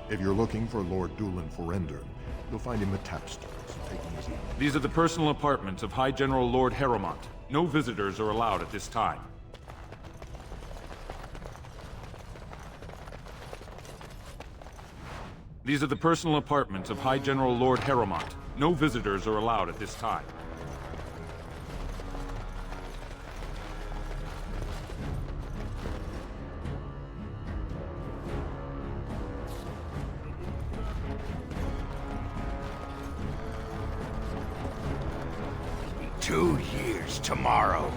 If you're looking for Lord Doolin Forender, you'll find him at Tapsters. Take it easy. These are the personal apartments of High General Lord Harrowmont. No visitors are allowed at this time. These are the personal apartments of High General Lord Harrowmont. No visitors are allowed at this time. Be 2 years tomorrow.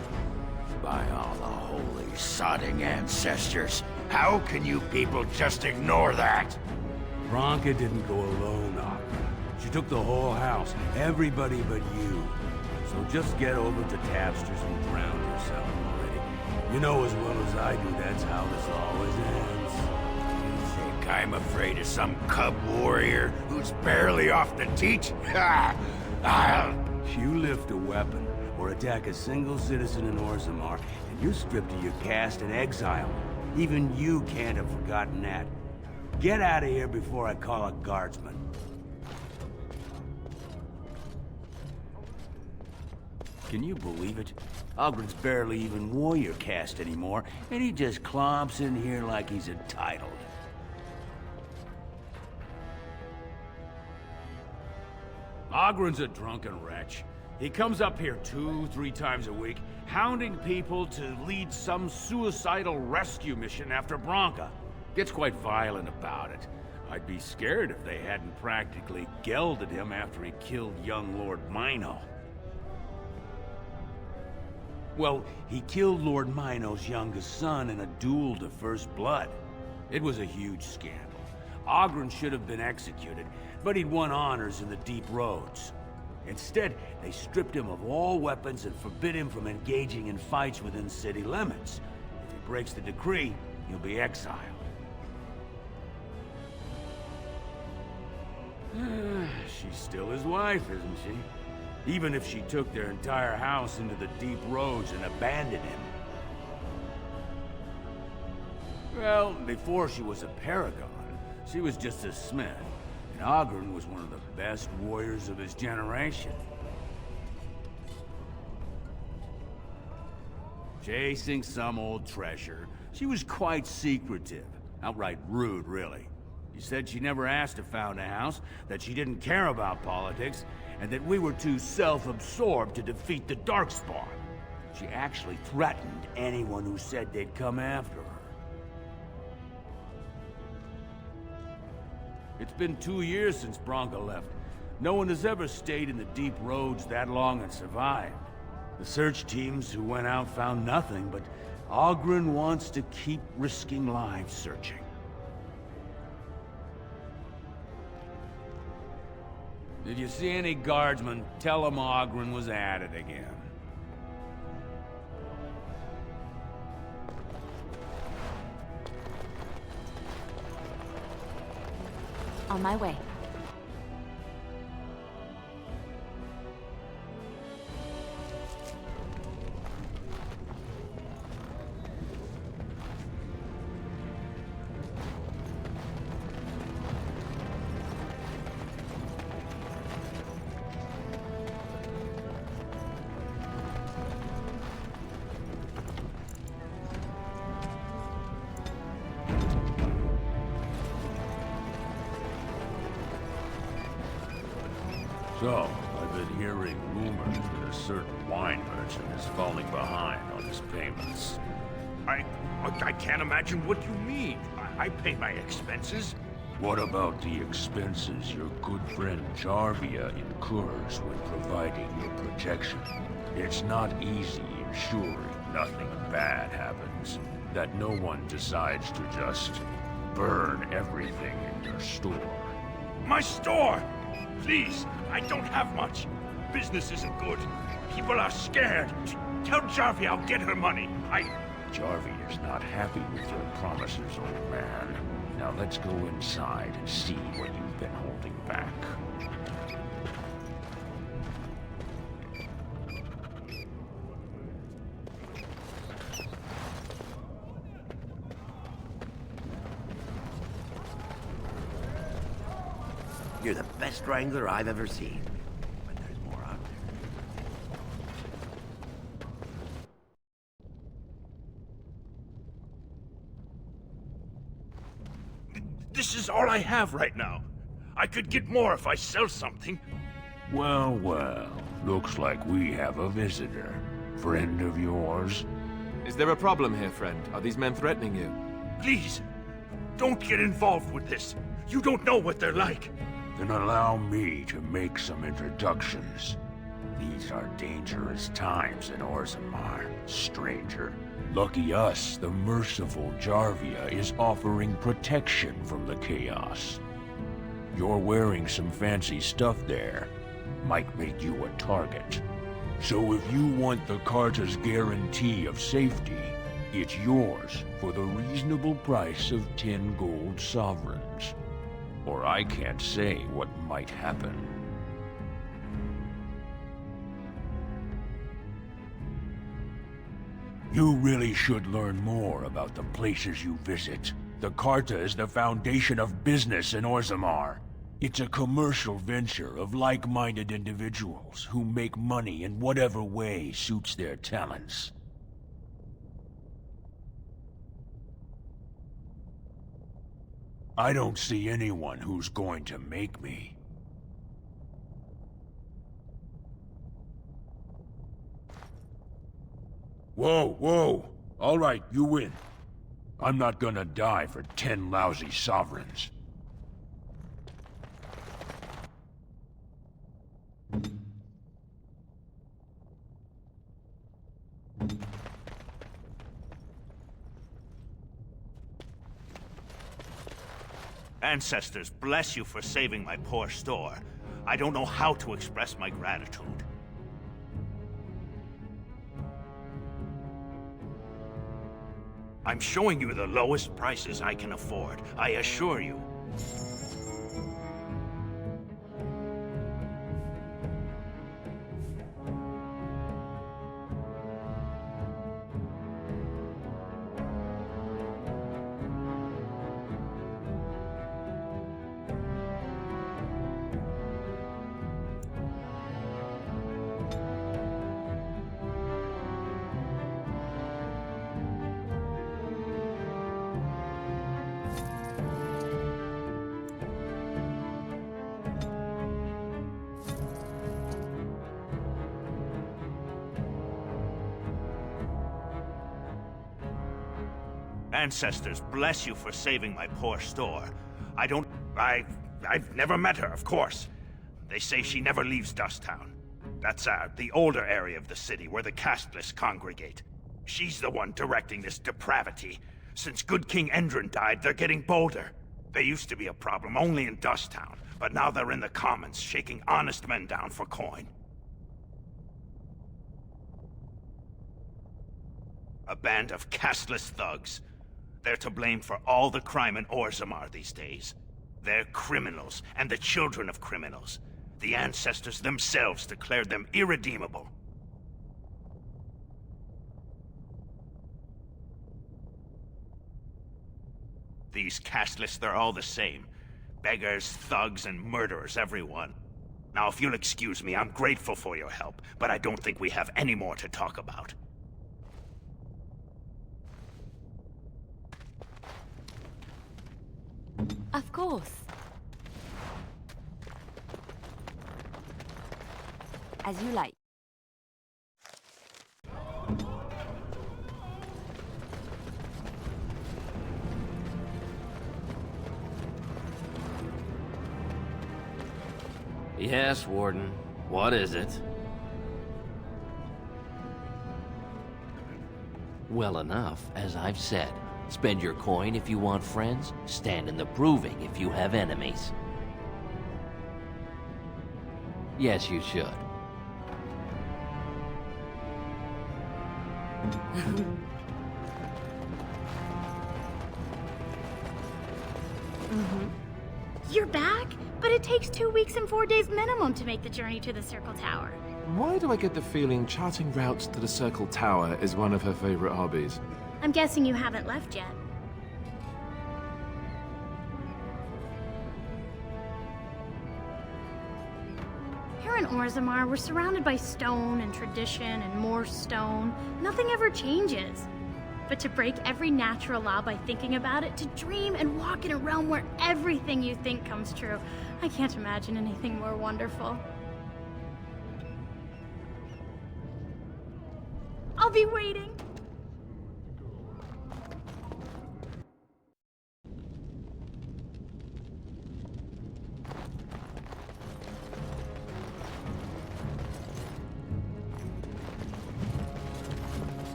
By all the holy sodding ancestors, how can you people just ignore that? Bronca didn't go alone, Ogden. She took the whole house, everybody but you. So just get over to Tapsters and drown yourself already. You know as well as I do that's how this always ends. You think I'm afraid of some cub warrior who's barely off the teat? Ha! If you lift a weapon or attack a single citizen in Orzammar, and you're stripped of your caste and exiled. Even you can't have forgotten that. Get out of here before I call a guardsman. Can you believe it? Ogren's barely even warrior caste anymore, and he just clomps in here like he's entitled. Ogren's a drunken wretch. He comes up here 2-3 times a week, hounding people to lead some suicidal rescue mission after Bronca. Gets quite violent about it. I'd be scared if they hadn't practically gelded him after he killed young Lord Mino. Well, he killed Lord Mino's youngest son in a duel to first blood. It was a huge scandal. Ogren should have been executed, but he'd won honors in the Deep Roads. Instead, they stripped him of all weapons and forbid him from engaging in fights within city limits. If he breaks the decree, he'll be exiled. She's still his wife, isn't she? Even if she took their entire house into the Deep Roads and abandoned him. Well, before she was a paragon, she was just a smith. And Ogren was one of the best warriors of his generation. Chasing some old treasure, she was quite secretive. Outright rude, really. She said she never asked to found a house, that she didn't care about politics, and that we were too self-absorbed to defeat the Darkspawn. She actually threatened anyone who said they'd come after her. It's been 2 years since Bronca left. No one has ever stayed in the Deep Roads that long and survived. The search teams who went out found nothing, but Ogren wants to keep risking lives searching. If you see any guardsmen, tell them Ogren was at it again. On my way. So, I've been hearing rumors that a certain wine merchant is falling behind on his payments. I can't imagine what you mean. I pay my expenses. What about the expenses your good friend Jarvia incurs when providing your protection? It's not easy ensuring nothing bad happens, that no one decides to just burn everything in your store. My store! Please, I don't have much. Business isn't good. People are scared. Tell Jarvia I'll get her money. Jarvia is not happy with your promises, old man. Now let's go inside and see what you've been holding back. You're the best wrangler I've ever seen. But there's more out there. This is all I have right now. I could get more if I sell something. Well, well. Looks like we have a visitor. Friend of yours? Is there a problem here, friend? Are these men threatening you? Please, don't get involved with this. You don't know what they're like. Then allow me to make some introductions. These are dangerous times in Orzammar, stranger. Lucky us, the merciful Jarvia is offering protection from the chaos. You're wearing some fancy stuff there. Might make you a target. So if you want the Carta's guarantee of safety, it's yours for the reasonable price of 10 gold sovereigns. Or I can't say what might happen. You really should learn more about the places you visit. The Carta is the foundation of business in Orzammar. It's a commercial venture of like-minded individuals who make money in whatever way suits their talents. I don't see anyone who's going to make me. Whoa, whoa! All right, you win. I'm not gonna die for 10 lousy sovereigns. Ancestors, bless you for saving my poor store. I don't know how to express my gratitude. I'm showing you the lowest prices I can afford, I assure you. Ancestors, bless you for saving my poor store. I've never met her, of course. They say she never leaves Dusttown. That's, the older area of the city where the casteless congregate. She's the one directing this depravity. Since good King Endrin died, they're getting bolder. They used to be a problem only in Dusttown, but now they're in the commons, shaking honest men down for coin. A band of casteless thugs. They're to blame for all the crime in Orzammar these days. They're criminals, and the children of criminals. The ancestors themselves declared them irredeemable. These casteless, they're all the same. Beggars, thugs, and murderers, everyone. Now, if you'll excuse me, I'm grateful for your help, but I don't think we have any more to talk about. Of course. As you like. Yes, Warden. What is it? Well enough, as I've said. Spend your coin if you want friends, stand in the proving if you have enemies. Yes, you should. You're back? But it takes 2 weeks and 4 days minimum to make the journey to the Circle Tower. Why do I get the feeling charting routes to the Circle Tower is one of her favorite hobbies? I'm guessing you haven't left yet. Orzammar. We're surrounded by stone and tradition and more stone. Nothing ever changes. But to break every natural law by thinking about it, to dream and walk in a realm where everything you think comes true, I can't imagine anything more wonderful. I'll be waiting.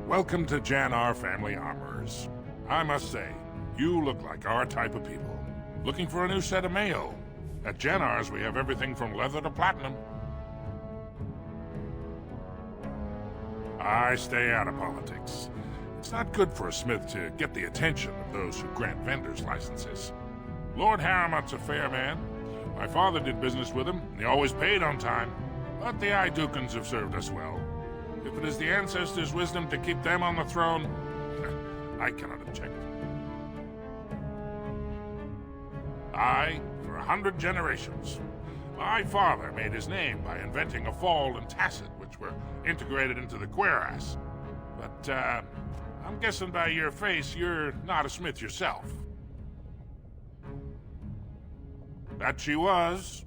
Welcome to Jannar Family Armorers. I must say, you look like our type of people. Looking for a new set of mail? At Jannar's, we have everything from leather to platinum. I stay out of politics. It's not good for a smith to get the attention of those who grant vendors licenses. Lord Harrowmont's a fair man. My father did business with him, and he always paid on time. But the Idukans have served us well. If it is the ancestors' wisdom to keep them on the throne, I cannot object. I, for 100 generations. My father made his name by inventing a fall and tacit, which were integrated into the cuirass. But, I'm guessing by your face, you're not a smith yourself. That she was.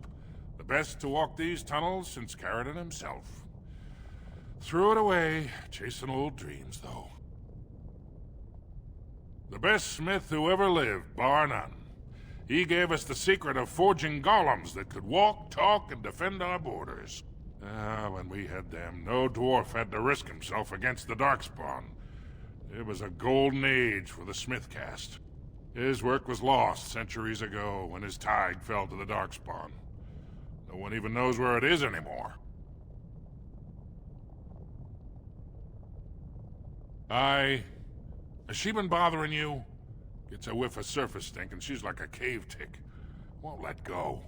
The best to walk these tunnels since Caradon himself. Threw it away, chasing old dreams, though. The best smith who ever lived, bar none. He gave us the secret of forging golems that could walk, talk, and defend our borders. When we had them, no dwarf had to risk himself against the Darkspawn. It was a golden age for the smith caste. His work was lost centuries ago when his tide fell to the Darkspawn. No one even knows where it is anymore. Has she been bothering you? Gets a whiff of surface stink and she's like a cave tick. Won't let go.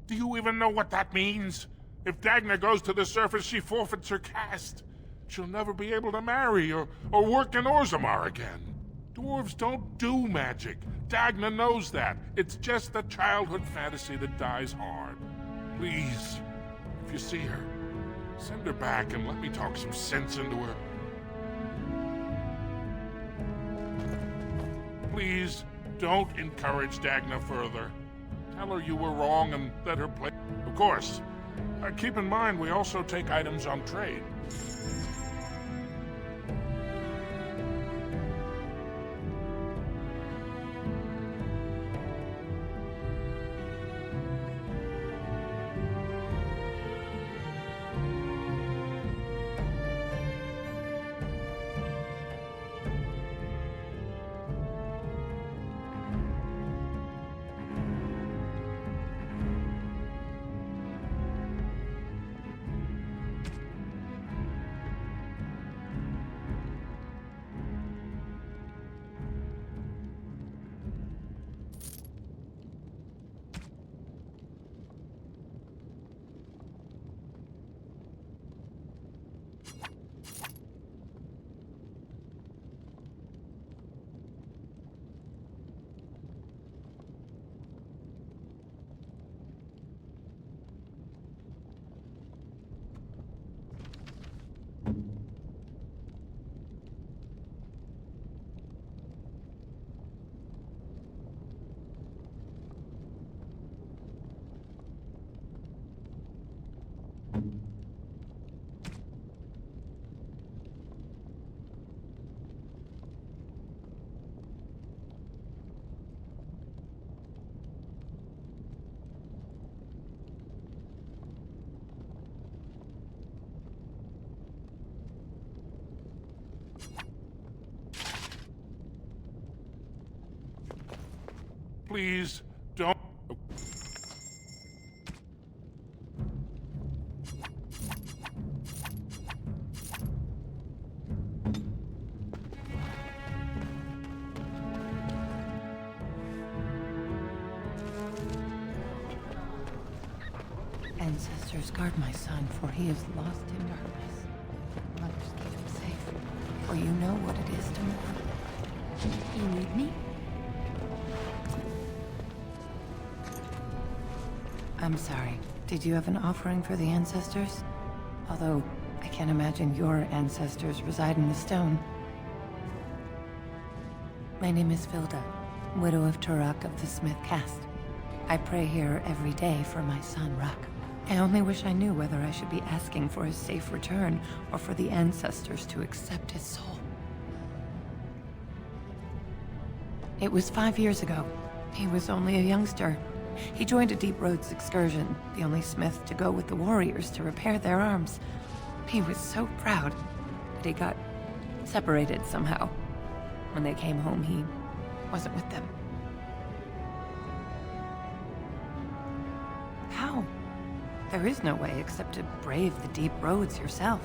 Do you even know what that means? If Dagna goes to the surface, she forfeits her caste. She'll never be able to marry or work in Orzammar again. Dwarves don't do magic. Dagna knows that. It's just a childhood fantasy that dies hard. Please, if you see her, send her back and let me talk some sense into her. Please, don't encourage Dagna further. Tell her you were wrong and let her play. Of course, keep in mind we also take items on trade. Please, don't... Ancestors, guard my son, for he is lost in darkness. Mothers, keep him safe, for you know what it is to mourn. You need me? I'm sorry. Did you have an offering for the ancestors? Although, I can't imagine your ancestors reside in the stone. My name is Vilda, widow of Turok of the Smith caste. I pray here every day for my son, Ruck. I only wish I knew whether I should be asking for his safe return or for the ancestors to accept his soul. It was 5 years ago. He was only a youngster. He joined a Deep Roads excursion, the only smith to go with the warriors to repair their arms. He was so proud, but he got separated somehow. When they came home, he wasn't with them. How? There is no way except to brave the Deep Roads yourself.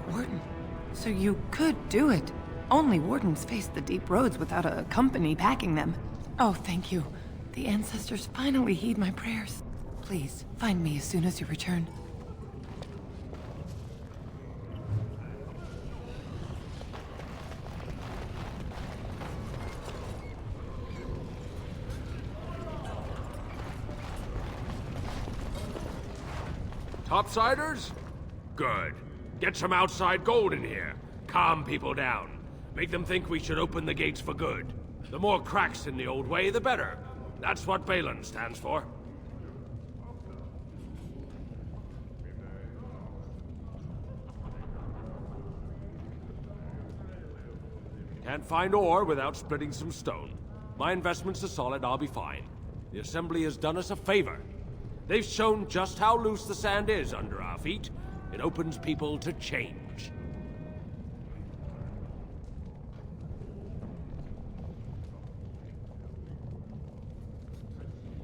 Warden, so you could do it. Only wardens face the Deep Roads without a company packing them. Oh, thank you. The ancestors finally heed my prayers. Please, find me as soon as you return. Topsiders? Good. Get some outside gold in here. Calm people down. Make them think we should open the gates for good. The more cracks in the old way, the better. That's what Balin stands for. Can't find ore without splitting some stone. My investments are solid, I'll be fine. The Assembly has done us a favor. They've shown just how loose the sand is under our feet. It opens people to change.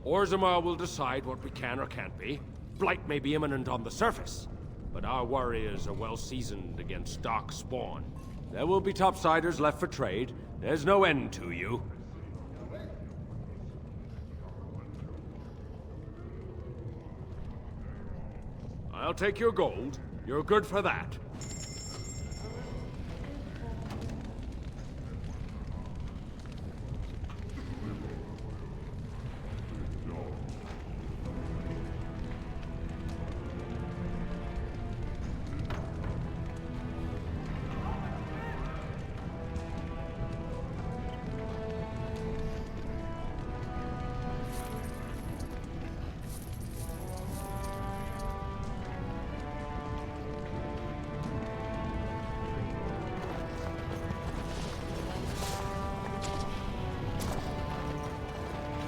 Orzammar will decide what we can or can't be. Blight may be imminent on the surface, but our warriors are well seasoned against dark spawn. There will be topsiders left for trade. There's no end to you. I'll take your gold. You're good for that.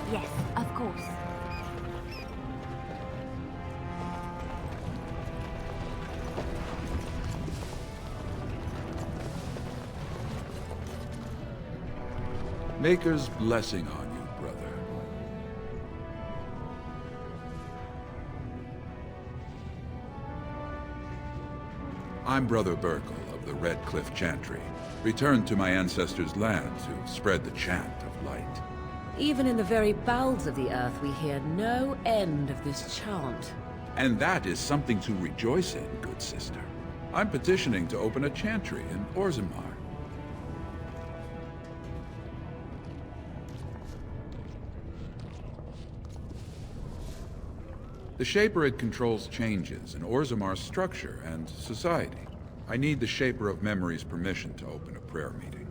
Yes, of course. Maker's blessing on you, brother. I'm Brother Burkle of the Red Cliff Chantry, returned to my ancestors' land to spread the chant of light. Even in the very bowels of the earth, we hear no end of this chant. And that is something to rejoice in, good sister. I'm petitioning to open a chantry in Orzammar. The Shaperid controls changes in Orzammar's structure and society. I need the Shaper of Memory's permission to open a prayer meeting.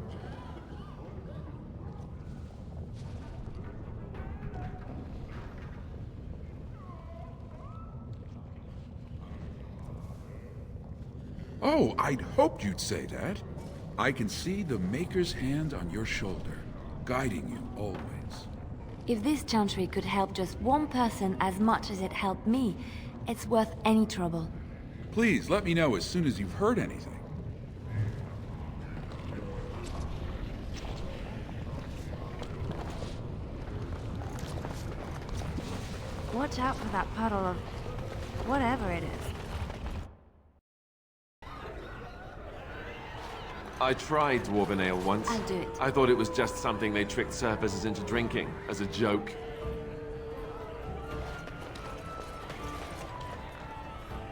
Oh, I'd hoped you'd say that. I can see the Maker's hand on your shoulder, guiding you always. If this chantry could help just one person as much as it helped me, it's worth any trouble. Please, let me know as soon as you've heard anything. Watch out for that puddle of whatever it is. I tried Dwarven Ale once. I'll do it. I thought it was just something they tricked surfacers into drinking, as a joke.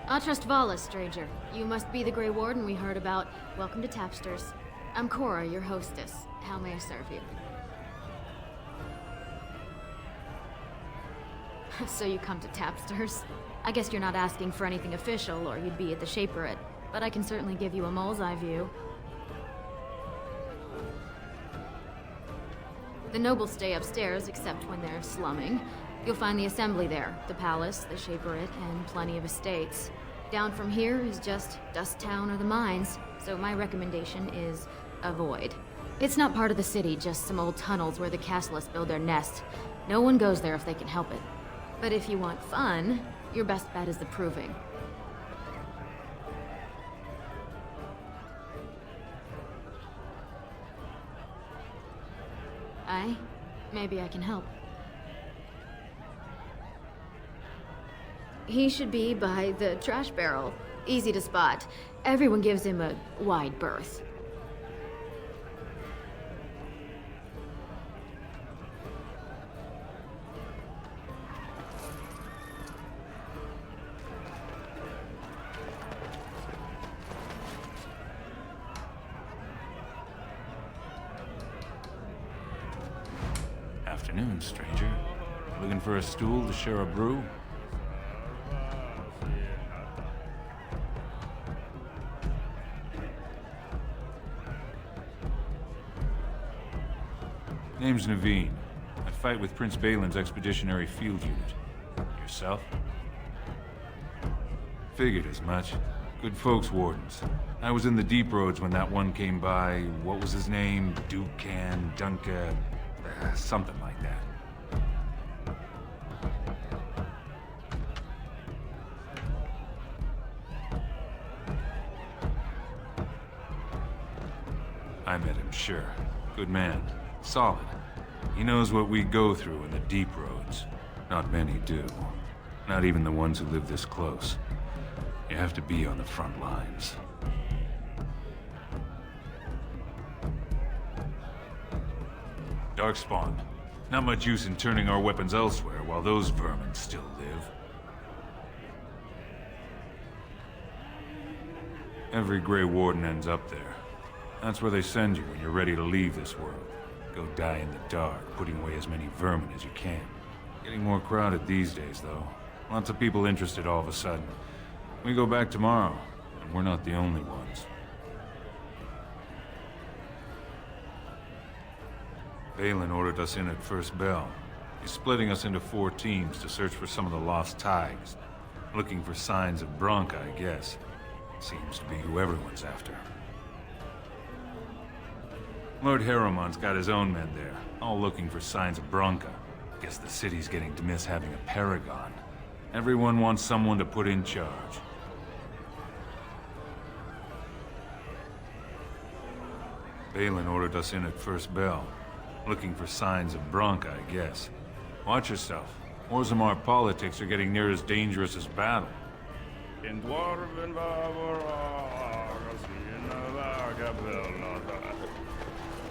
I trust Vala, stranger. You must be the Grey Warden we heard about. Welcome to Tapsters. I'm Cora, your hostess. How may I serve you? So you come to Tapsters? I guess you're not asking for anything official, or you'd be at the Shaperate. But I can certainly give you a mole's eye view. The nobles stay upstairs, except when they're slumming. You'll find the assembly there, the palace, the Shaperate, and plenty of estates. Down from here is just Dust Town or the mines, so my recommendation is avoid. It's not part of the city, just some old tunnels where the castlists build their nest. No one goes there if they can help it. But if you want fun, your best bet is the Proving. Maybe I can help. He should be by the trash barrel. Easy to spot. Everyone gives him a wide berth. Afternoon, stranger. Looking for a stool to share a brew? Name's Naveen. I fight with Prince Balin's expeditionary field unit. Yourself? Figured as much. Good folks, Wardens. I was in the deep roads when that one came by. What was his name? Dukan, Dunka... something like that. I met him, sure. Good man. Solid. He knows what we go through in the deep roads. Not many do. Not even the ones who live this close. You have to be on the front lines. Darkspawn. Not much use in turning our weapons elsewhere while those vermin still live. Every Grey Warden ends up there. That's where they send you when you're ready to leave this world. Go die in the dark, putting away as many vermin as you can. Getting more crowded these days, though. Lots of people interested all of a sudden. We go back tomorrow, and we're not the only ones. Balin ordered us in at first bell. He's splitting us into 4 teams to search for some of the lost tigers. Looking for signs of Bronca, I guess. Seems to be who everyone's after. Lord Harrowmont's got his own men there, all looking for signs of Bronca. Guess the city's getting to miss having a paragon. Everyone wants someone to put in charge. Balin ordered us in at first bell. Looking for signs of Bronca, I guess. Watch yourself. Orzammar politics are getting near as dangerous as battle.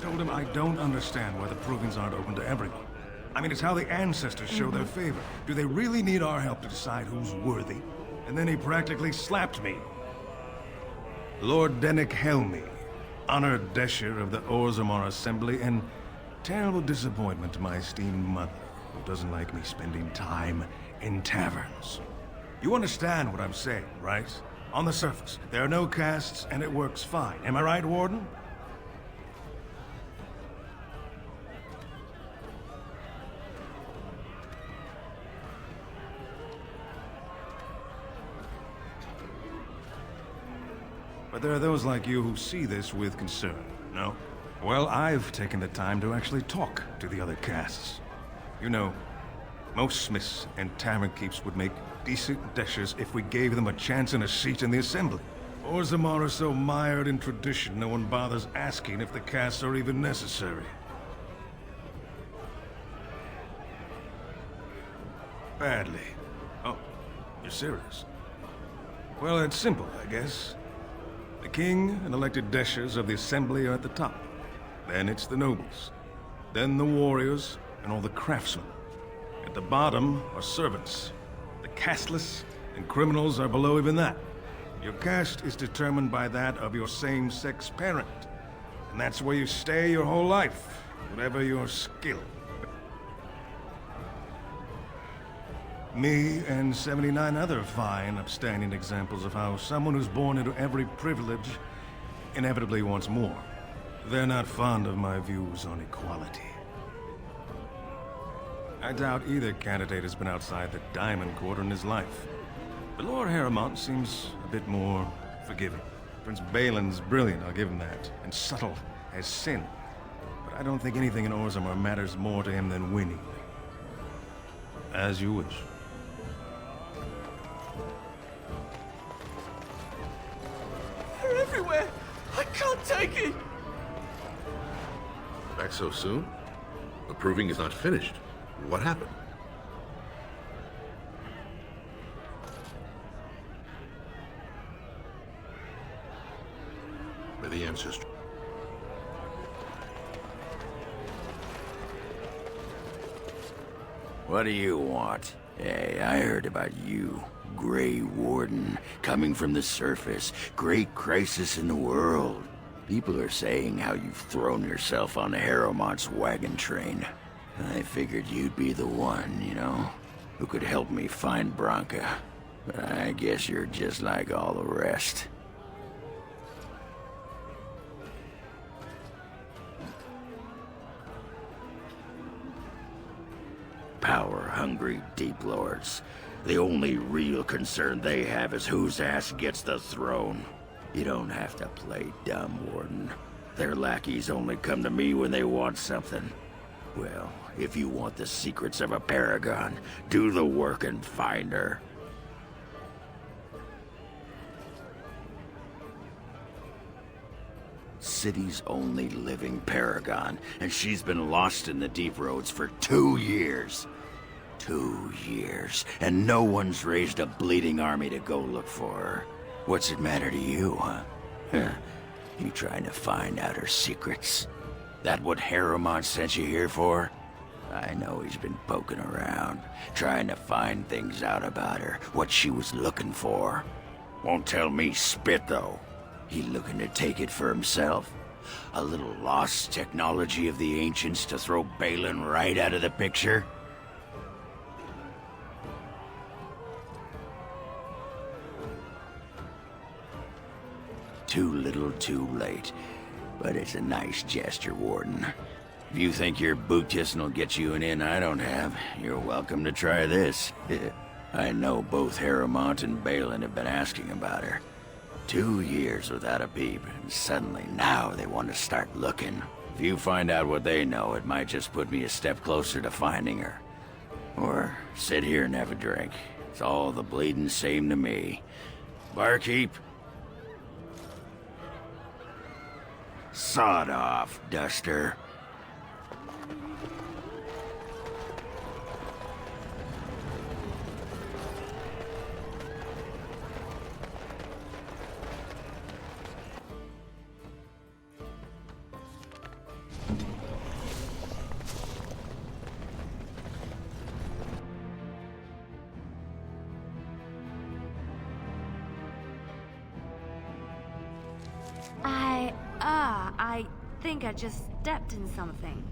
Told him I don't understand why the provings aren't open to everyone. I mean, it's how the ancestors show their favor. Do they really need our help to decide who's worthy? And then he practically slapped me. Lord Dennick Helmy, honored Desher of the Orzammar Assembly, and terrible disappointment to my esteemed mother, who doesn't like me spending time in taverns. You understand what I'm saying, right? On the surface, there are no castes, and it works fine. Am I right, Warden? But there are those like you who see this with concern, no? Well, I've taken the time to actually talk to the other castes. You know, most smiths and tavern keeps would make decent deshers if we gave them a chance and a seat in the assembly. Orzammar are so mired in tradition, no one bothers asking if the castes are even necessary. Badly. Oh, you're serious? Well, it's simple, I guess. The king and elected deshers of the assembly are at the top. Then it's the nobles. Then the warriors and all the craftsmen. At the bottom are servants. The casteless and criminals are below even that. Your caste is determined by that of your same-sex parent. And that's where you stay your whole life, whatever your skill. Me and 79 other fine, upstanding examples of how someone who's born into every privilege inevitably wants more. They're not fond of my views on equality. I doubt either candidate has been outside the Diamond Quarter in his life. But Lord Harrowmont seems a bit more forgiving. Prince Balin's brilliant, I'll give him that, and subtle as sin. But I don't think anything in Orzammar matters more to him than winning. As you wish. They're everywhere! I can't take it! Back so soon? The proving is not finished. What happened? May the ancestors... What do you want? Hey, I heard about you. Grey Warden, coming from the surface. Great crisis in the world. People are saying how you've thrown yourself on Harrowmont's wagon train. I figured you'd be the one, you know, who could help me find Branka. But I guess you're just like all the rest. Power-hungry Deep Lords. The only real concern they have is whose ass gets the throne. You don't have to play dumb, Warden. Their lackeys only come to me when they want something. Well, if you want the secrets of a paragon, do the work and find her. City's only living paragon, and she's been lost in the Deep Roads for 2 years. 2 years, and no one's raised a bleeding army to go look for her. What's it matter to you, huh? You trying to find out her secrets? That what Harrowmont sent you here for? I know he's been poking around, trying to find things out about her, what she was looking for. Won't tell me spit, though. He looking to take it for himself? A little lost technology of the ancients to throw Balin right out of the picture? Too little, too late. But it's a nice gesture, Warden. If you think your boot kissing will get you an in I don't have, you're welcome to try this. I know both Harrowmont and Balin have been asking about her. 2 years without a peep, and suddenly now they want to start looking. If you find out what they know, it might just put me a step closer to finding her. Or sit here and have a drink. It's all the bleeding same to me. Barkeep? Sod off, Duster. I think I just stepped in something.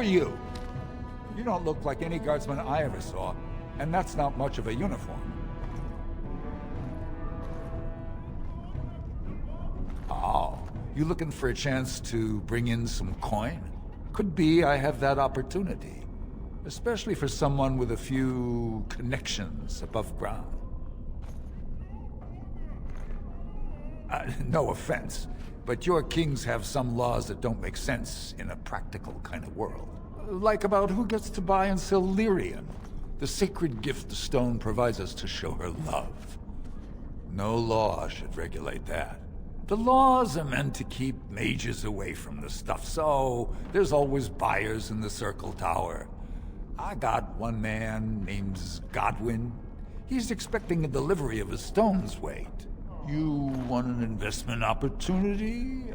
are you? You don't look like any guardsman I ever saw, and that's not much of a uniform. Oh, you looking for a chance to bring in some coin? Could be I have that opportunity. Especially for someone with a few connections above ground. No offense, but your kings have some laws that don't make sense in a practical kind of world. Like about who gets to buy and sell lyrium, the sacred gift the stone provides us to show her love. No law should regulate that. The laws are meant to keep mages away from the stuff, so there's always buyers in the Circle Tower. I got one man named Godwin. He's expecting a delivery of his stone's weight. You want an investment opportunity?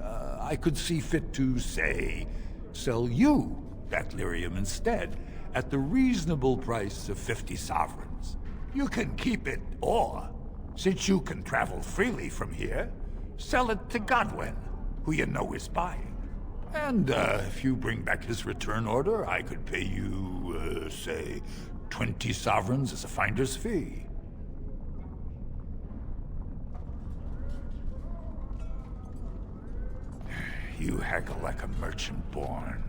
I could see fit to, say, sell you that lyrium instead, at the reasonable price of 50 sovereigns. You can keep it, or, since you can travel freely from here, sell it to Godwin, who you know is buying. And if you bring back his return order, I could pay you, say, 20 sovereigns as a finder's fee. You haggle like a merchant born.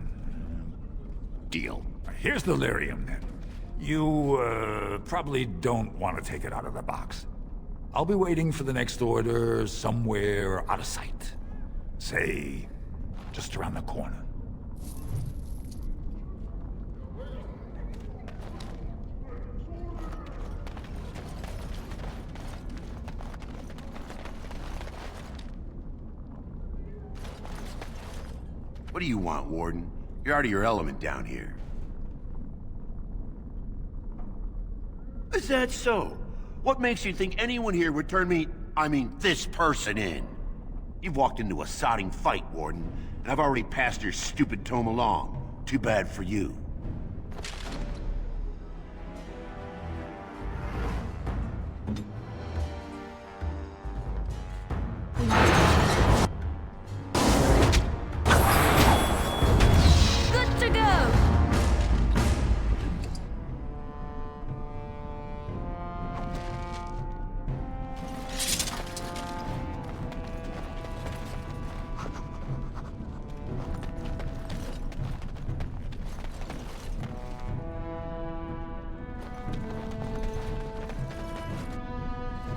Deal. Here's the lyrium, then. You, probably don't want to take it out of the box. I'll be waiting for the next order somewhere out of sight. Say, just around the corner. What do you want, Warden? You're out of your element down here. Is that so? What makes you think anyone here would turn me, this person in? You've walked into a sodding fight, Warden, and I've already passed your stupid tome along. Too bad for you. Good to go!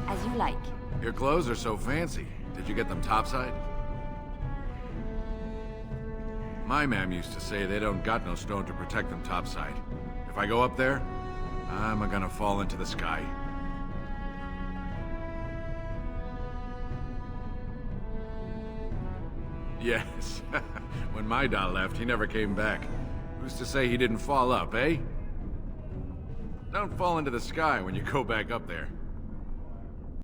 As you like. Your clothes are so fancy. Did you get them topside? My ma'am used to say they don't got no stone to protect them topside. If I go up there, I'm gonna fall into the sky. Yes. When my dad left, he never came back. Who's to say he didn't fall up, eh? Don't fall into the sky when you go back up there.